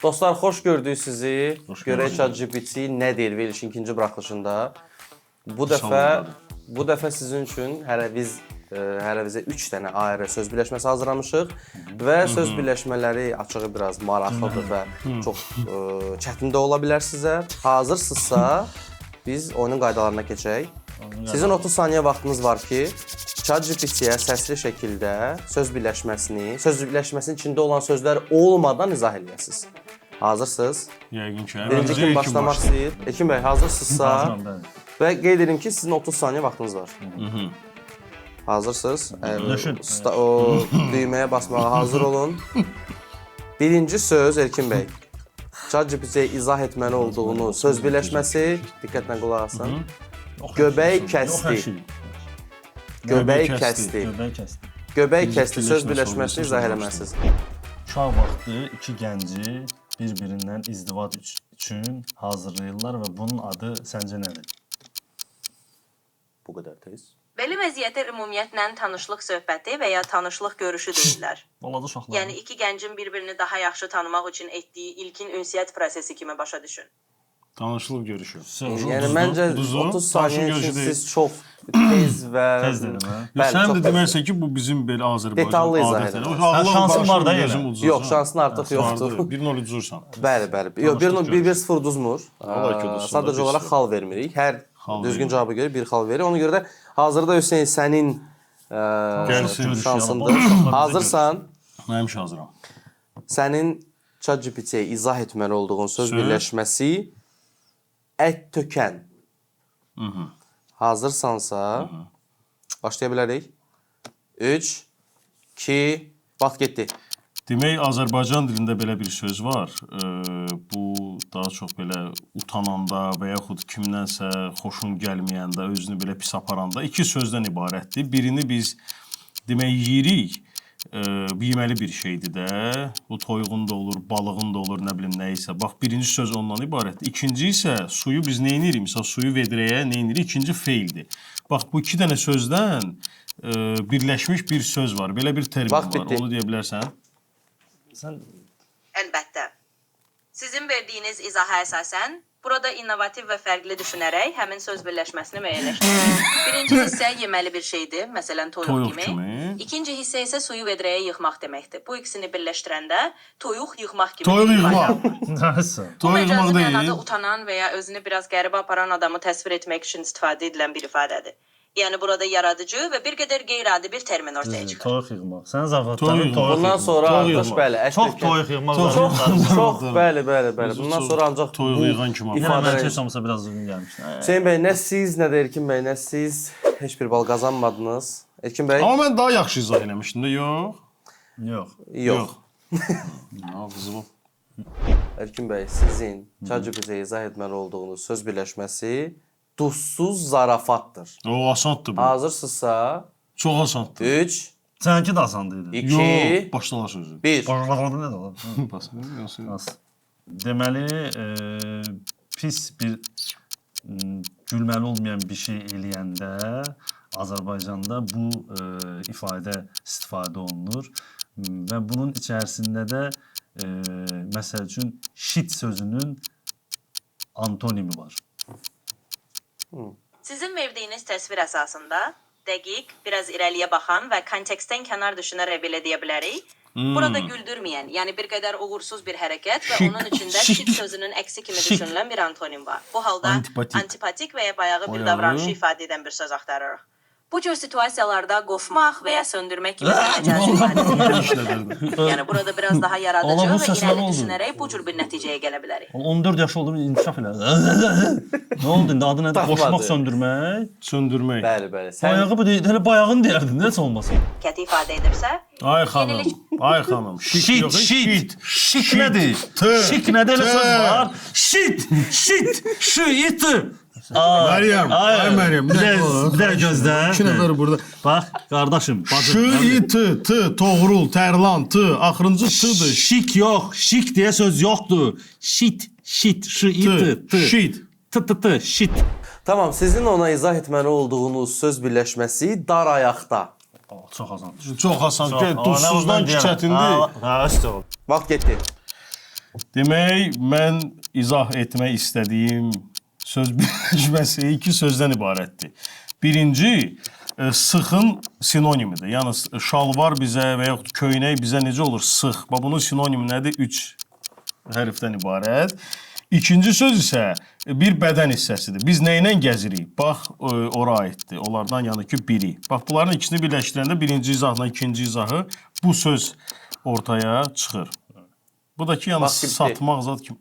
Dostlar, xoş gördük sizi. Görək ChatGPT nə deyir verilişin ikinci buraxılışında. Bu dəfə sizin üçün hər bizə 3 dənə ayrı söz birləşməsi hazırlamışıq və söz birləşmələri açığı biraz maraqlıdır və çox çətin də ola bilər sizə. Hazırsınızsa biz oyunun qaydalarına keçək. Sizin 30 saniyə vaxtınız var ki, ChatGPT-yə səsli şəkildə söz birləşməsinin içində olan sözlər olmadan izah edəsiniz. Hazırsınız? Yəqin ki. Birinci kim başlamaq istəyir? Ekim bəy, hazırsınızsa və qeyd edim ki, sizin 30 saniyə vaxtınız var. Hazırsınız? O düyməyə basmağa hazır olun. Birinci söz Erkin bəy. ChatGPT-yə izah etməli olduğunu söz birləşməsi, diqqətlə qulaq asın. Göbək kəsdi. Göbək kəsdi. Göbək kəsdi söz birləşməsini izah eləməsiniz. Uşaq vaxtı iki gənci bir-birindən izdivac üçün hazırlayırlar və bunun adı səncə nədir? Bu qədər tez. Belə vəziyyətə ümumiyyətlə tanışlıq söhbəti və ya tanışlıq görüşü deyirlər. Balaca uşaqlar. Yəni iki gəncin bir-birini daha yaxşı tanımaq üçün etdiyi ilkin ünsiyyət prosesi kimi başa düşün. Tanışlıq görüşü. Yəni məncə 30 saniyə üçün siz çox tez və... Tez dedim, hə? Sən də deməksən ki, bu bizim belə Azərbaycan detallı izah edir. Şansın var da yenə. Yox, şansın artıq yoxdur. 1-0 udursan. Bəli. Yox, 1-1-0 uduzmur. Sadəcə olaraq xal vermirik. Hər düzgün cavaba görə bir xal verir. Ona görə də hazırda Hüseyn sənin şansındır. Hazırsan? Mən həmişə hazıram. Sənin ChatGPT-yə izah etməli olduğun söz birləşməsi ət tökən. Hazırsansa başlaya bilərik. 3, 2, vaxt getdi. Demək, Azərbaycan dilində belə bir söz var. Bu daha çox belə utananda və yaxud kimdənsə xoşun gəlməyəndə, özünü belə pis aparanda iki sözdən ibarətdir. Birini biz demək yeyirik. Yeməli bir şeydir də. Bu toyuğun da olur, balığın da olur, nə bilim nə isə. Bax, birinci söz ondan ibarətdir. İkinci isə suyu biz nə edirik? Məsələn, suyu vedrəyə nə edirik? İkinci feildir. Bax, bu iki dənə sözdən birləşmiş bir söz var. Belə bir termin var. Onu deyə bilərsən? Əlbəttə. Sizin verdiyiniz izaha əsasən burada innovativ və fərqli düşünərək həmin söz birləşməsini müəyyənləşdirin. Birinci hissə yeməli bir şeydir, məsələn toyuq kimi. İkinci hissə isə suyu vedrəyə yığmaq deməkdir. Bu ikisini birləşdirəndə toyuq yığmaq kimi. Toyuq yığmaq. Nəsə? Bu məcazı mənada utanan və ya özünü biraz qəribə aparan adamı təsvir etmək üçün istifadə edilən bir ifadədir. Yəni burada yaradıcı və bir qədər qeyri-adi bir termin ortaya çıxır. Toyuq yığmaq. Sən zavatları Bundan sonra artıq bəli, çox toyuq yığmaq. Çox, bəli. Bundan sonra ancaq toyuq yığan kimi. Mən heç olmasa biraz uzun gəlmişdim. Hüseyn bəy, nə siz, nə də Erkin bəy, nə siz heç bir bal qazanmadınız. Erkin bəy? Amma mən daha yaxşı izah eləmişdim də, yox. Yox. Erkin bəy, sizin ChatGPT-yə izah etməli olduğunuz söz birləşməsi duzsuz zarafatdır. O asandır bu. Hazırsınızsa? Çox asandır. 3, Sənki də asan idi. 2, yox, başlanır sözü. 1. Başlanır nə də? Deməli, pis bir gülməli olmayan bir şey eləyəndə Azərbaycanda bu ifadə istifadə olunur və bunun içərisində də məsəl üçün shit sözünün antonimi var. Sizin verdiyiniz təsvir əsasında dəqiq, biraz irəliyə baxan və kontekstdən kənar düşünərək belə deyə bilərik. Burada güldürməyən, yəni bir qədər uğursuz bir hərəkət və onun içində shit sözünün əksi kimi düşünülən bir antonim var. Bu halda antipatik və ya bayağı bir davranışı ifadə edən bir söz axtarırıq. Bu cür situasiyalarda qofmaq və ya söndürmək kimi məcazi ifadə edilir. Yəni burada biraz daha yaradıcı və irəli düşünərək bu cür bir nəticəyə gələ bilərik. 14 yaşı oldu, inkişaf elədi. Nə oldu indi? Adı nədir? Qoşmaq, söndürmək. Söndürmək. Bəli. Bayağı bu deyil, hələ bayağını deyərdin, nəsə olmasın. Qəti ifadə edirsə, Ay xanım. Shit. Shit nədir? Shit nədir? Elə söz var. Shit. Məryəm, Bir də gözlə. 2 nəfər burada. Bax, qardaşım, T, toğrul, tərlan, T, axırıncı T'dır. Şik yox, şik deyə söz yoxdur. Shit, shit. Tamam, sizin ona izah etməli olduğunuz söz birləşməsi dar ayaqda. Çox asandır. Çox asan. Duzsuzdan ki çətindir. Hə, işte o. Vaxt getdi. Demək, mən izah etmək istədiyim söz birləşməsi iki sözdən ibarətdir. Birinci, sıxın sinonimidir. Yəni, şalvar bizə və yaxud köynək bizə necə olur? Sıx. Bunun sinonimi nədir? 3 hərfdən ibarət. İkinci söz isə bir bədən hissəsidir. Biz nə ilə gəzirik? Bax, ora aiddir. Onlardan yəni ki, biri. Bax, bunların ikisini birləşdirəndə birinci izahla ikinci izahı bu söz ortaya çıxır. Bu da ki, yəni satmaq zat kimi.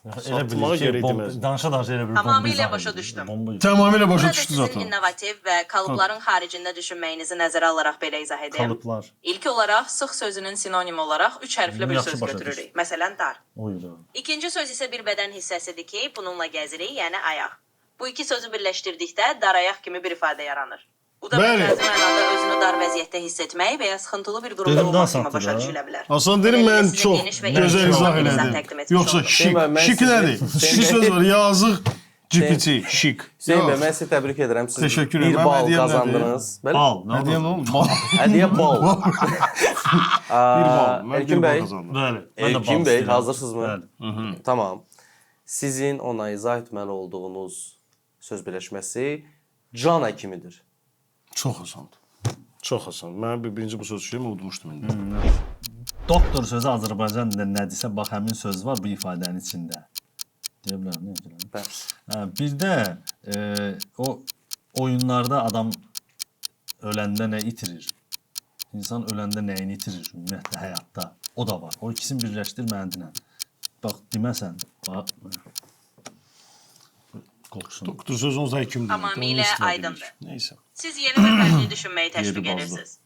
Elə bilir ki, danışa-danışa elə bir bomba Tamamilə izah başa edir. düşdüm. Tamamilə başa Burada düşdü sizin zaten. innovativ və kalıpların xaricində düşünməyinizi nəzərə alaraq belə izah edim. Kalıplar. İlk olaraq sıx sözünün sinonimi olaraq 3 hərfli bir Yaxşı söz başa götürürük. Məsələn, dar. Oydu. İkinci söz isə bir bədən hissəsidir ki, bununla gəzirik, yəni ayaq. Bu iki sözü birləşdirdikdə dar ayaq kimi bir ifadə yaranır. Bu da Bəli. bəzi mənada özünü dar vəziyyətdə hiss etmək və ya sıxıntılı bir durumda Elimdən olmaq kimi satdı başa da. düşülə bilər. Asan deyirəm, mən Sizə çox geniş və gözəl incə izah olan bir izah elədim. təqdim etmiş Yoxsa oldum. şik. Hüseyin bəy, mən Şik sizi- nədir? Hüseyin Şik bəy- söz var, yazıq GPT, şik. Hüseyin bəy, Yox. mən sizi təbrik edirəm. Siz Təşəkkür bir edirəm. bal Hədiyyəm nədir? qazandınız. Bəli? Bal. Nə deyəm, nə oldu? Hədiyyə bal. Bir bal. Mən Erkin bir bal bəy. qazandım. Bəli. Mən də Erkin bal bəy, istəyirəm. hazırsınızmı? Bəli. Tamam. Sizin ona izah etməli olduğunuz söz birləşməsi can həkimidir. Çox asandır. Çox asan. Mən birinci bu sözü şeyimi udmuşdum indi. Doktor sözü Azərbaycan dilində nədirsə, bax həmin söz var bu ifadənin içində. Deyə bilərəm, nə deyirəm? Bəli. Bir də o oyunlarda adam öləndə nə itirir? İnsan öləndə nəyini itirir ümumiyyətlə həyatda? O da var. O ikisini birləşdir mənimlə. Bax, deməsən, bax. Qorxusun. Doktor sözü onsuz həkimdir. Tamamilə aydındır. Neysə. Siz yeni və fərqli düşünməyi təşviq Yeri bazlı. edirsiniz.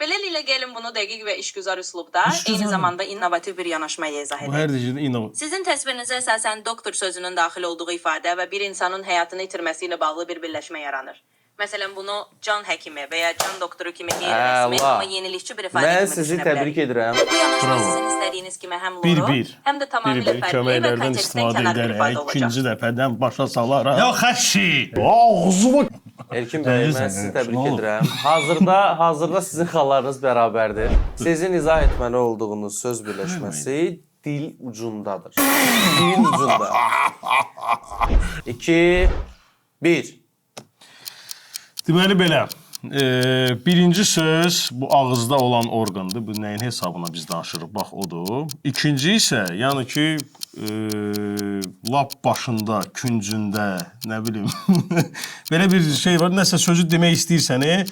Beləliklə gəlin bunu dəqiq və işgüzar üslubda, eyni zamanda innovativ bir yanaşmaya izah Bu edək. hər dəyişikdə inov. Sizin təsvirinizə əsasən doktor sözünün daxil olduğu ifadə və bir insanın həyatını itirməsi ilə bağlı bir birləşmə yaranır. Məsələn, bunu can həkimi və ya can doktoru kimi qeyri-rəsmi, Allah. amma yenilikçi bir ifadə Mən kimi sizi düşünə təbrik bilərik. edirəm. Bu yanaşma Bravo. sizin istədiyiniz kimi həm loru, Bir-bir. həm də tamamilə Bir-bir fərqli və köməklərdən kontekstdən istifadə kənar bir ifadə edərək olacaq. ikinci dəfədən başa salaraq. Yox, həşi! Ağzıma Erkin bəy, mən Sən, sizi nə təbrik olub? edirəm. Hazırda sizin xallarınız bərabərdir. Sizin izah etməli olduğunuz söz birləşməsi dil ucundadır. Dil ucunda. 2 1. Deməli belə, birinci söz bu ağızda olan orqandır. Bu nəyin hesabına biz danışırıq? Bax, odur. İkinci isə, yəni ki, lap başında, küncündə, nə bilim, belə bir şey var. Nəsə sözü demək istəyirsən,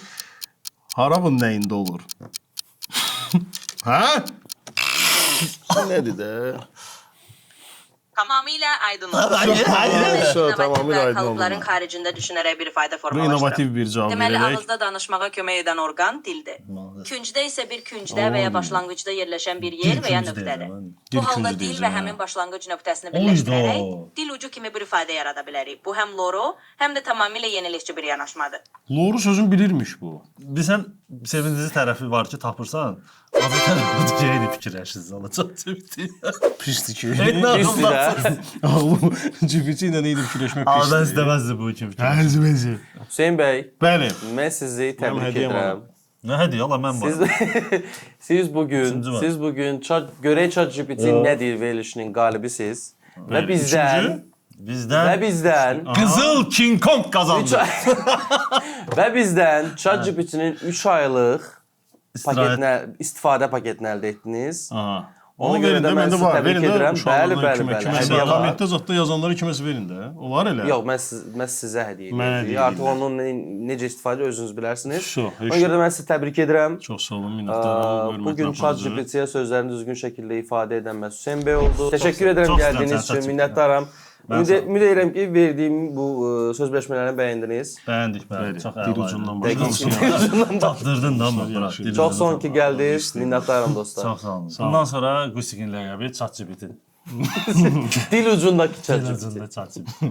hara bunun nəyində olur? Hə? Nədir də? Tamamilə aydın oldu. Tamamilə aydın oldu. Kalıpların xaricində düşünərək bir ifadə Bu formalaşdırır. innovativ bir cavab Deməli, verərək. ağızda danışmağa kömək edən orqan dildir. Küncdə isə bir küncdə və ya başlanğıcda yerləşən bir yer və ya küncü nöqtədir. deyirəm, Bu Dil halda küncü dil deyirəm, və hə. həmin başlanğıc nöqtəsini Oyda. birləşdirərək dil ucu kimi bir ifadə yarada bilərik. Bu həm loru, həm də tamamilə yenilikçi bir yanaşmadır. Loru sözün bilirmiş bu. Bilsən, sevincli tərəfi var ki, tapırsan, azı tərəfi geri fikirləşirsiniz, alacaq cibiti. Pisdir ki. Pisdir də. Ağlım cibiti ilə neydi fikirləşmək Amma mən pisdir. istəməzdim bu kimi fikir. Bəzi. Hüseyin bəy, Bəli. mən sizi təbrik hədiyyəm edirəm. Nə hədiyyə, Allah mən Siz varım. siz bugün görək ChatGPT nə deyir verilişinin qalibisiz və bizdən Bizdən Qızıl King Kong qazandı. və bizdən ChatGPT-nin 3 aylıq istifadə paketini əldə etdiniz. Aha. Ona Onu görə verin də də, mən məndə sizi var. təbrik Verin də, edirəm. uşaqlardan Bəli, kiməsə, hədiyyə var. kommentdə zətdə yazanları kiməsə verin də. Olar elə. Yox, mən sizə hədiyyə Mənə edirəm. hədiyyə Artıq onun necə istifadə özünüz bilərsiniz. Şu, Ona görə də mən sizi təbrik edirəm. Çox sağ olun, minnətdaram. Bugün ChatGPT-yə sözlərini düzgün şəkildə ifadə edən mən Hüseyn bəy oldu. Təşəkkür edirəm çox gəldiyiniz istəyirəm, üçün, sənə minnətdaram. Ümid edirəm ki, verdiyim bu söz birləşmələrini bəyəndiniz. Bəyəndik, bəli. Çox Dil əla. ucundan Dəqiq. Çatdırdın da amma bura. Yaxşı. Çox son ki gəldiniz. Minnətdaram dostlar. Çox sağ olun. Bundan sonra Qusikin ləqəbi ChatGPT. Dil ucundakı Dil ChatGPT. ucunda ChatGPT.